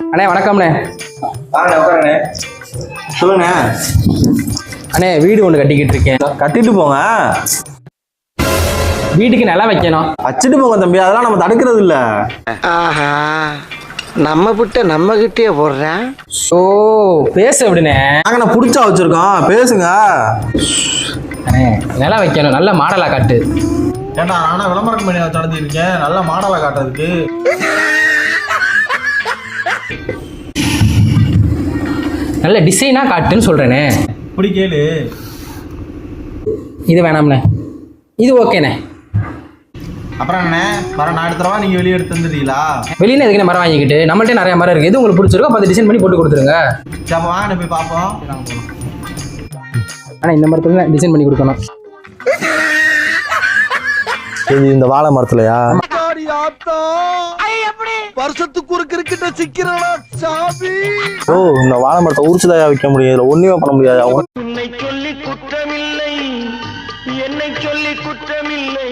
அண்ணே வணக்கம்ண்ணே. உட்காருண்ணே. சொல்லுண்ணே. அண்ணே வீடு ஒன்று கட்டிக்கிட்டு இருக்கேன். கட்டிட்டு போங்க. வீட்டுக்கு நிலம் வைக்கணும். வச்சுட்டு போங்க தம்பி, அதெல்லாம் நம்ம தடுக்கிறது இல்ல. ஆஹா, நம்ம கிட்ட நம்ம கிட்டே போடுறேன். ஓ பேசு அப்படிண்ணே. நாங்க நான் புடிச்சா வச்சிருக்கோம், பேசுங்க. அண்ணே நிலம் வைக்கணும், நல்ல மாடலாக காட்டு. ஏண்டா நானா விளம்பரம் பண்ணி நடத்திருக்கேன், நல்ல மாடலா காட்டுறதுக்கு. நல்ல டிசைனாக காட்டுன்னு சொல்கிறேண்ணே. இப்படி கேளு. இது வேணாம்ண்ணே, இது ஓகேண்ணே. அப்புறம் என்ன மரம் நான் எடுத்துறவா, நீங்க வெளியே எடுத்து வந்துடுறீங்களா? வெளியே எதுக்குண்ணே மரம் வாங்கிக்கிட்டு, நம்மள்ட்ட நிறைய மரம் இருக்குது. எது உங்களுக்கு பிடிச்சிருக்கோ அப்போ டிசைன் பண்ணி போட்டு கொடுத்துருங்க. சரி வாங்க போய் பார்ப்போம். ஆனால் இந்த மரத்துல டிசைன் பண்ணி கொடுக்கணும். இந்த வாழை மரத்துலயா? வருஷத்துக்கு ஒரு கிரிக்கெட்ட சிக்கிறடா சாமி. ஓ இந்த வாழை மரத்தை உரிச்சுதாயா வைக்க முடியும், இதுல ஒண்ணுமே பண்ண முடியாது. உன்னை சொல்லி குற்றமில்லை, என்னை சொல்லி குற்றமில்லை.